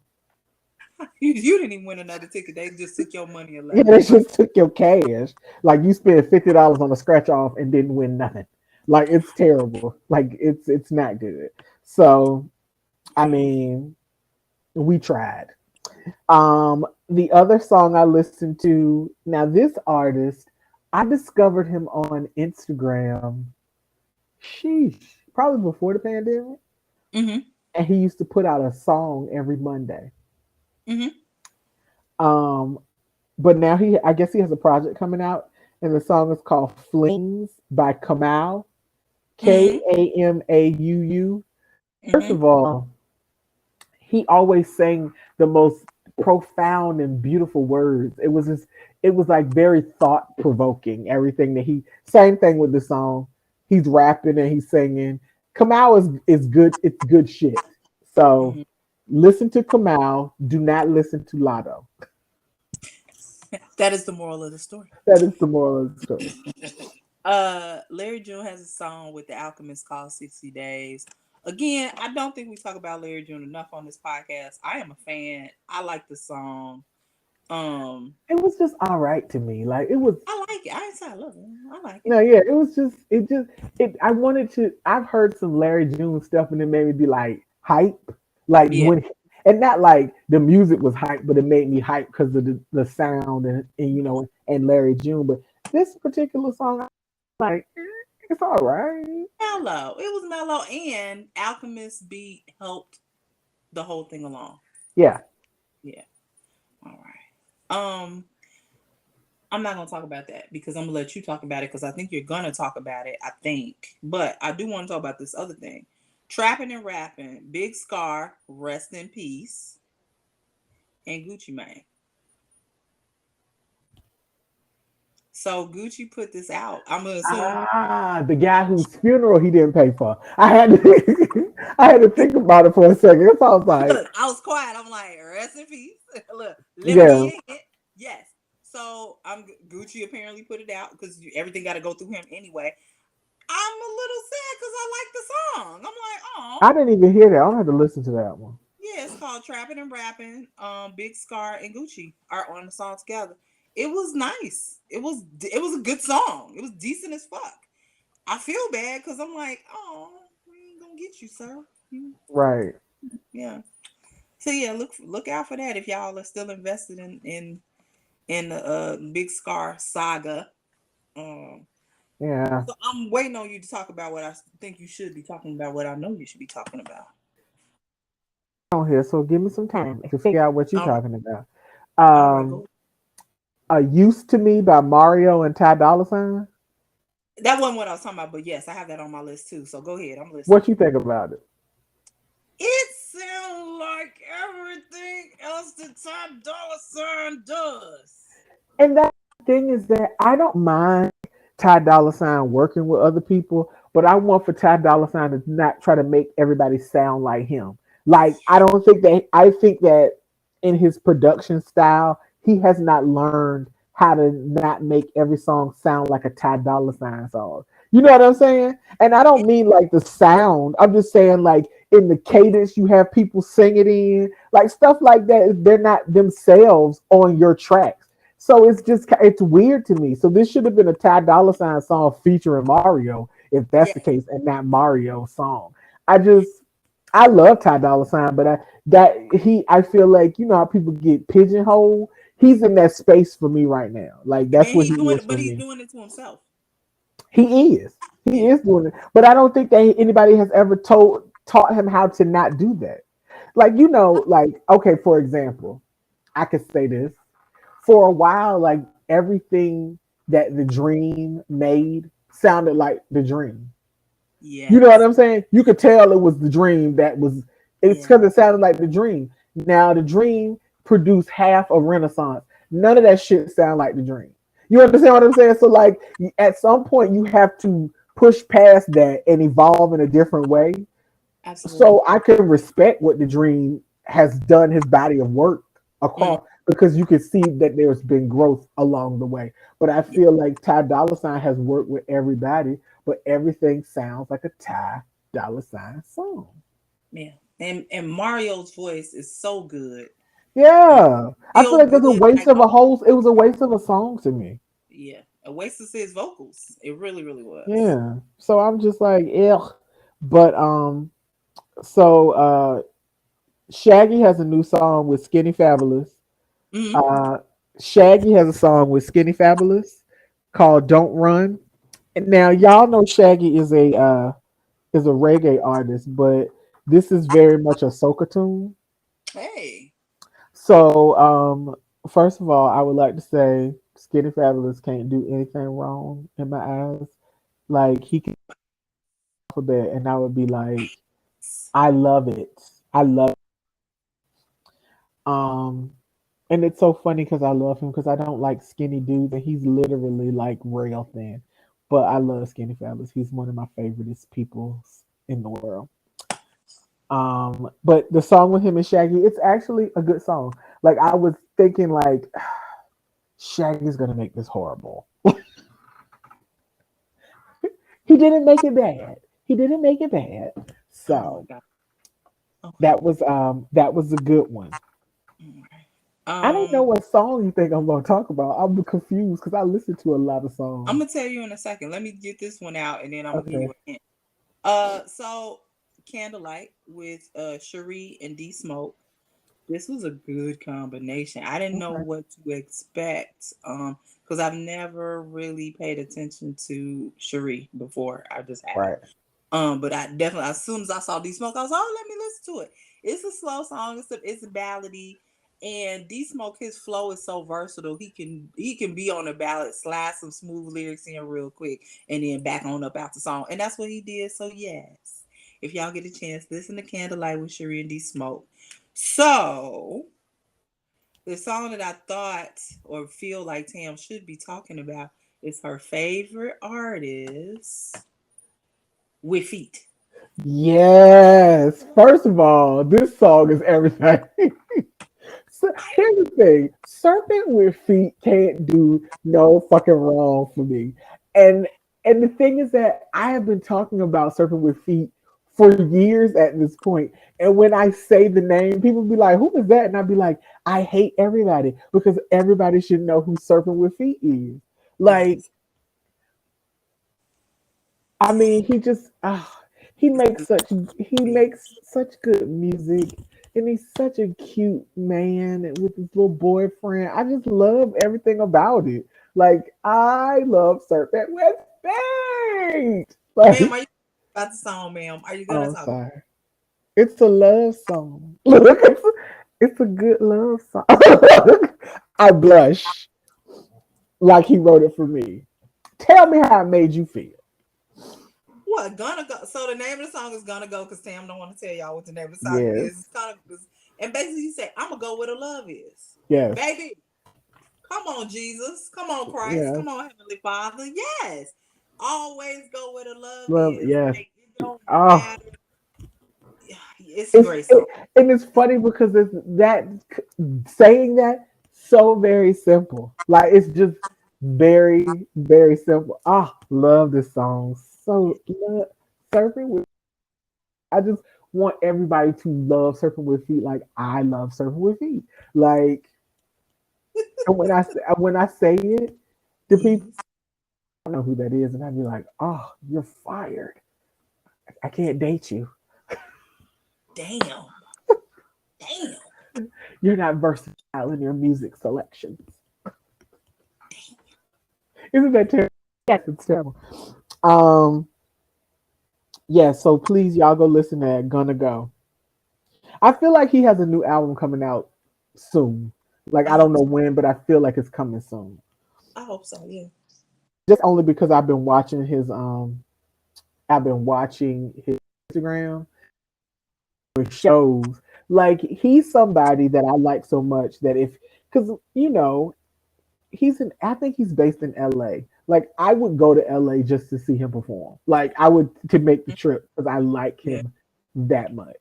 You didn't even win another ticket. They just took your money and
Yeah,
left.
they just took your cash. Like you spent $50 on a scratch off and didn't win nothing. Like it's terrible. Like it's not good. So I
Mm,
mean, we tried. The other song I listened to, now this artist, I discovered him on Instagram. Sheesh, probably before the pandemic,
mm-hmm.
and he used to put out a song every Monday.
Mm-hmm.
Um, but now I guess he has a project coming out, and the song is called "Flings" by Kamau,
Mm-hmm.
Kamauu. First
Mm-hmm.
of all, he always sang the most profound and beautiful words. It was like very thought provoking. Everything that he, same thing with the song. He's rapping and he's singing. Kamau is good. It's good shit. So
Mm-hmm.
listen to Kamau. Do not listen to Lotto.
That is the moral of the story.
That is the moral of the story.
Larry June has a song with the Alchemist called 60 Days. Again, I don't think we talk about Larry June enough on this podcast. I am a fan. I like the song. Um,
It was just all right to me. Like it was.
I like it. I ain't say I love it. I like it.
No, yeah, it was just. It just. It. I wanted to. I've heard some Larry June stuff, and it made me be like hype. Like
Yeah.
when, and not like the music was hype, but it made me hype because of the sound and you know and Larry June. But this particular song, I like, it's all right.
Mellow. It was mellow and Alchemist beat helped the whole thing along.
Yeah.
Yeah. All right. I'm not gonna talk about that because I'm gonna let you talk about it because I think you're gonna talk about it. I think, but I do want to talk about this other thing: trapping and rapping. Big Scar, rest in peace, and Gucci Mane. So Gucci put this out. I'm gonna assume.
The guy whose funeral he didn't pay for. I had to, I had to think about it for a second. So I was like,
Look, I was quiet. I'm like, rest in peace. Look, let me give
yeah,
you a hint. Yes. So I'm Gucci apparently put it out because everything got to go through him anyway. I'm a little sad because I like the song. I'm like, oh,
I didn't even hear that. I don't have to listen to that one.
yeah, it's called Trapping and Rapping. Big Scar and Gucci are on the song together. It was nice. It was a good song. It was decent as fuck. I feel bad because I'm like, oh, we ain't gonna get you, sir.
Right.
Yeah. So yeah, look out for that if y'all are still invested in the Big Scar saga. Um,
Yeah.
so I'm waiting on you to talk about what I think you should be talking about. What I know you should be talking about.
On here, so give me some time to figure out what you're
All right,
talking about.
all right,
Um,
go.
Used to Me by Mario and Ty Dolla Sign.
That wasn't what I was talking about, but yes, I have that on my list too. So go ahead, I'm listening.
What you think about it?
It sounds like everything else that Ty Dolla Sign does.
And that thing is that I don't mind Ty Dolla Sign working with other people, but I want for Ty Dolla Sign to not try to make everybody sound like him. Like I don't think that I think that in his production style, he has not learned how to not make every song sound like a Ty Dolla Sign song. You know what I'm saying? And I don't mean like the sound. I'm just saying like in the cadence you have people sing it in, like stuff like that. They're not themselves on your tracks. So it's just it's weird to me. So this should have been a Ty Dolla Sign song featuring Mario, if that's
Yeah,
the case, and not Mario's song. I just I love Ty Dolla Sign, but I feel like you know how people get pigeonholed. He's in that space for me right now. Like that's
and
what
he's
he
doing
is
it,
for
but he's
me.
doing it to himself.
He is. He
Yeah,
is doing it. But I don't think that anybody has ever told. taught him how to not do that. Like, like, okay, for example, I could say this. For a while, like everything that the dream made sounded like the dream. You know what
Yes.
I'm saying? You could tell it was the dream that was, it's
Yeah.
because it sounded like the dream. Now, the dream produced half of Renaissance. None of that shit sound like the dream. You understand what I'm saying? So, like, at some point, you have to push past that and evolve in a different way.
Absolutely.
So I can respect what the dream has done, his body of work
Mm,
across, because you can see that there's been growth along the way. But I
yeah,
feel like Ty Dolla Sign has worked with everybody, but everything sounds like a Ty Dolla Sign song.
yeah. And Mario's voice is so good. Um,
Yeah, I feel
feel
like
good. Like, oh
it was a waste of a song to me.
yeah, a waste of his vocals. It really, really was.
Yeah, so I'm just like, yeah. But so Shaggy has a new song with Skinny Fabulous.
Hmm.
Uh, Shaggy has a song with Skinny Fabulous called "Don't Run." And now y'all know Shaggy is a reggae artist, but this is very much a soca tune.
Hey,
So first of all, I would like to say Skinny Fabulous can't do anything wrong in my eyes. Like he can alphabet, and I would be like, I love it. I love. Um, and it's so funny because I love him because I don't like skinny dudes, and he's literally like rail thin. But I love Skinny Fabulous. He's one of my favoriteest people in the world. But the song with him and Shaggy, it's actually a good song. Like I was thinking, like Shaggy's gonna make this horrible. He didn't make it bad. He didn't make it bad.
oh my
So
god. Okay.
that was a good one. I don't know
Um,
what song you think I'm gonna talk about. I'm confused because I listen to a lot of
I'm
songs.
gonna tell you in a second. Let me get this one out, and then I'm gonna give you
Okay.
a hint. So Candlelight with Cherie and D Smoke. This was a good combination. I didn't know
Okay.
what to expect, because I've never really paid attention to Cherie before. I just haven't.
Right.
But I definitely, as soon as I saw D Smoke, I was, oh, let me listen to it. It's a slow song. It's a ballady, and D Smoke, his flow is so versatile. He can be on a ballad, slide some smooth lyrics in real quick, and then back on up out the song, and that's what he did. So yes, if y'all get a chance, listen to Candlelight with Cherie and D Smoke. So the song that I thought or feel like Tam should be talking about is her favorite artist with feet.
Yes. First of all, this song is everything. So here's the thing: Serpent with Feet can't do no fucking wrong for me. And the thing is that I have been talking about Serpent with Feet for years at this point. And when I say the name, people be like, "Who is that?" And I'd be like, "I hate everybody because everybody should know who Serpent with Feet is." Like,
Yes.
I mean, he makes such good music, and he's such a cute man with his little boyfriend. I just love everything about it. Like I love Serpent with Fate.
Ma'am,
Like,
are you about the song, ma'am? Are you
oh,
gonna
I'm
talk?
sorry. It's a love song. Look, it's a good love song. I blush like he wrote it for me. Tell me how it made you feel.
What, Gonna Go? So the name of the song is Gonna Go, because Sam don't want to tell y'all what the name of the song
Yes,
is. And basically he said, I'm gonna go where the love is.
yes,
Baby, come on, Jesus. Come on, Christ.
yes.
Come on, Heavenly Father. Yes. Always go where the love
Love,
is.
yes.
Like, it don't
Oh,
matter. It's a great song.
and it's funny because it's that saying that so very simple. Like it's just very simple. Ah, love this song. So love surfing with. I just want everybody to love surfing with feet like I love surfing with feet. Like, and when I say it, the people
Yes.
don't know who that is, and I'd be like, oh, you're fired. I can't date you.
Damn. Damn.
You're not versatile in your music selections. Isn't that terrible? Yes, it's terrible. Um, Yeah, so please y'all go listen to that. Gonna go. I feel like he has a new album coming out soon. Like
I
I don't
hope
know
so.
when, but I feel like it's coming soon.
I hope so. Yeah.
Just only because I've been watching his Instagram with shows. Like he's somebody that I like so much that if because I think he's based in LA. Like I would go to LA just to see him perform. Like I would to make the trip because I like
Yeah.
him that much.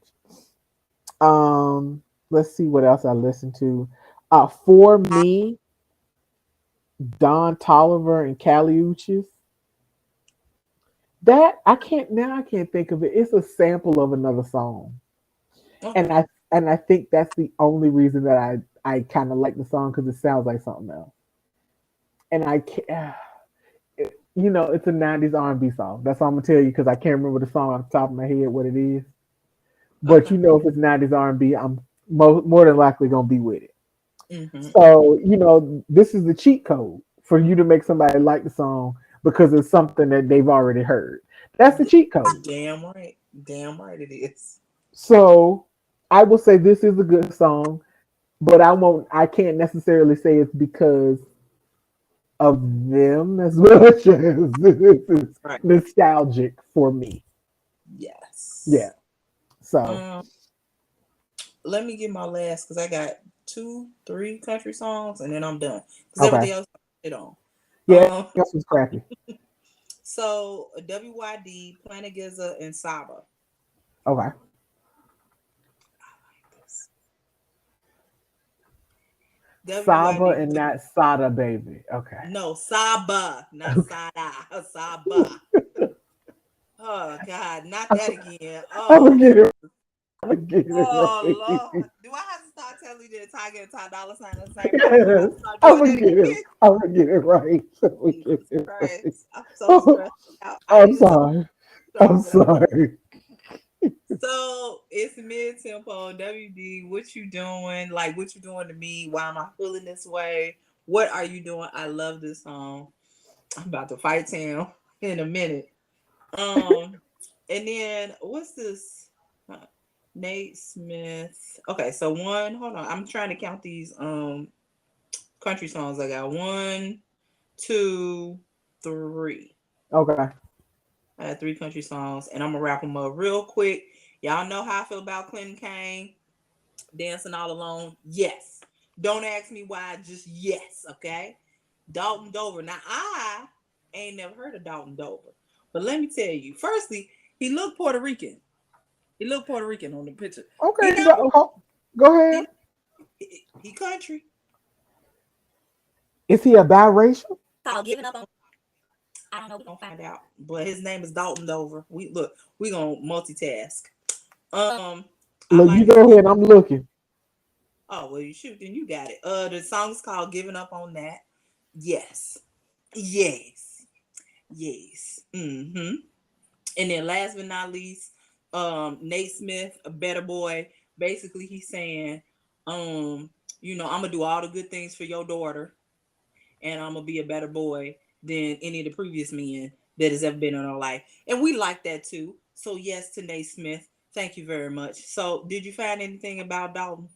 Let's see what else I listen to. For me, Don Tolliver and Cali Uchis. That I can't think of it. It's a sample of another song. And
Okay.
I think that's the only reason that I kind of like the song because it sounds like something else. And I can't, it's a '90s R&B song. That's all I'm gonna tell you because I can't remember the song off the top of my head what it is. But
Okay.
if it's '90s R&B, I'm more than likely gonna be with it.
Mm-hmm.
So this is the cheat code for you to make somebody like the song because it's something that they've already heard. That's the cheat code.
Damn right. Damn right it is.
So I will say this is a good song, but I can't necessarily say it's because of them as much as this is
Right.
nostalgic for me. Yeah.
Yes.
So
Um, Let me get my last because I got two, three country songs and then I'm done. Because
okay.
everything else I hit on.
Yeah,
Um,
this was crappy.
so WYD, Planet Giza, and Saba.
Okay. Saba
WYD.
and not Sada baby. Okay.
No, Saba, not Sada. Saba. Oh God, not that again.
I'm
Oh,
gonna get it. I'm gonna get it
oh
right.
Lord. Do I have to start telling you that Tiger and Ty Dolla Sign at the same person? Do I have
Yes.
to start
I'm
doing
gonna
that
get it.
again?
I'm gonna get it right. I'm gonna get
Jesus
it right.
Christ. I'm so
Oh,
stressed out. I
I'm
need to
sorry. I'm
strong, but I'm
sorry.
so it's mid tempo. WD, what you doing? Like what you doing to me? Why am I feeling this way? What are you doing? I love this song. I'm about to fight Tam in a minute. Um, and then what's this? Uh, Nate Smith. Okay, so one. Hold on, I'm trying to count these country songs. I got one, two, three.
Okay.
I had three country songs, and I'm gonna wrap them up real quick. Y'all know how I feel about Clinton Kane dancing all alone. Yes. Don't ask me why. Just yes. Okay. Dalton Dover. Now I ain't never heard of Dalton Dover, but let me tell you. Firstly, he looked Puerto Rican. He looked Puerto Rican on the picture. He
Okay.
not.
Go ahead.
He country.
Is he a biracial?
Called giving up on. I don't know. We're gonna find out. But his name is Dalton Dover. We gonna multitask. I
Look, you
like his
go
look.
ahead. I'm looking.
Oh well, you shoot, then you got it. The song is called "Giving Up on That." Yes, yes, yes. Mm-hmm. And then last but not least, Nate Smith, a better boy. Basically, he's saying, I'm gonna do all the good things for your daughter, and I'm gonna be a better boy than any of the previous men that has ever been in our life. And we like that too. So yes to Nate Smith. Thank you very much. So did you find anything about Dalton?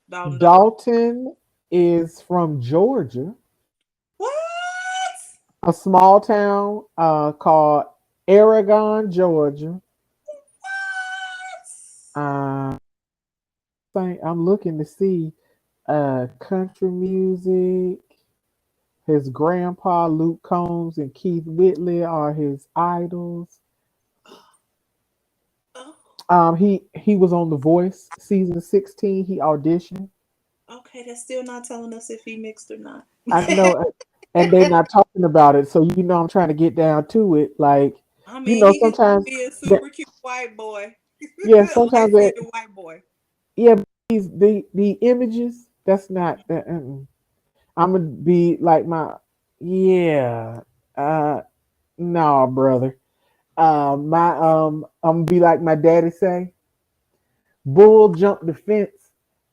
Dalton Dover?
Dalton is from Georgia,
What?
a small town called Aragon, Georgia.
What?
Uh, I'm looking to see country music. His grandpa Luke Combs and Keith Whitley are his idols.
Oh,
He was on The Voice season 16. He auditioned.
okay, that's still not telling us if he mixed or not.
I know, and they're not talking about it. So I'm trying to get down to it. Like
I mean, he could
sometimes
be a
that
super cute white boy,
yeah,
a light
sometimes that
skinned white boy.
yeah, but the images. That's not that. I'm gonna be like my yeah. Uh, no, brother. I'm gonna be like my daddy say. Bull jumped the fence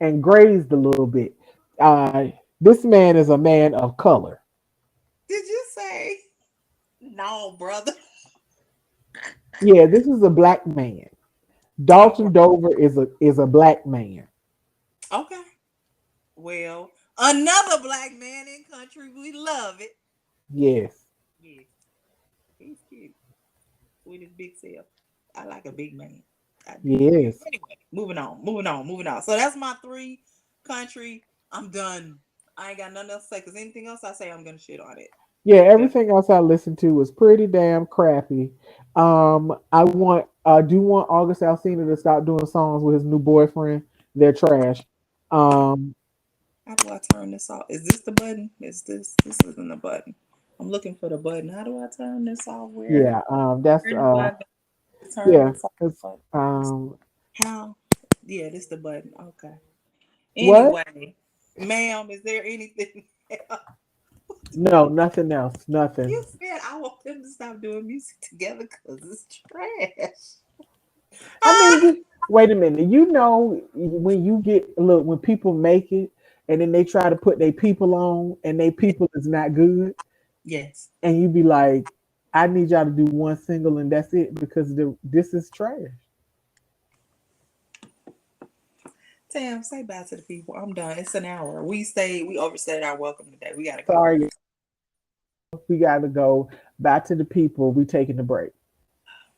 and grazed a little bit. This man is a man of color.
Did you say no, brother?
Yeah, this is a black man.
All
Dalton
right.
Dover is a black man.
Okay. Well, another black man in country. We love it.
Yes.
Yes. He's cute with his big self. I like a big man. I do.
Yes.
Anyway, moving on. So that's my three country. I'm done. I ain't got nothing else to say because anything else I say, I'm gonna shit on it.
Yeah,
That's
everything else I listened to was pretty damn crappy. I do want August Alsina to stop doing songs with his new boyfriend. They're trash. Um,
how do I turn this off? Is this the button? This isn't the button. I'm looking for the button. How do I turn this off?
yeah, that's
Where do I go to turn
yeah,
this
it's
off?
um
How? Yeah, this the button. Okay.
what?
Anyway, ma'am, is there anything else?
No, nothing else. Nothing.
You said I want them to stop doing music together because it's trash.
I mean,
Ah!
wait a minute. You know, when you get look when people make it and then they try to put their people on and they people is not good,
Yes.
and you be like, I need y'all to do one single and that's it because this is trash.
Tam, say bye to the people. I'm done. It's an hour. We overstayed our welcome today. We gotta go.
Sorry, we got to go back to the people. We taking the break.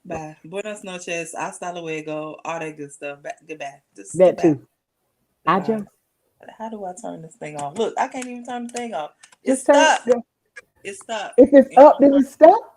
Bye. Buenas noches. Hasta luego. All that good stuff. Goodbye. Just
That
goodbye.
too. I
Goodbye.
just
How do I turn this thing off? Look, I can't even turn the thing off. It's
just turn.
stuck. It's stuck.
If it's
It
up,
won't
then
turn.
it's stuck.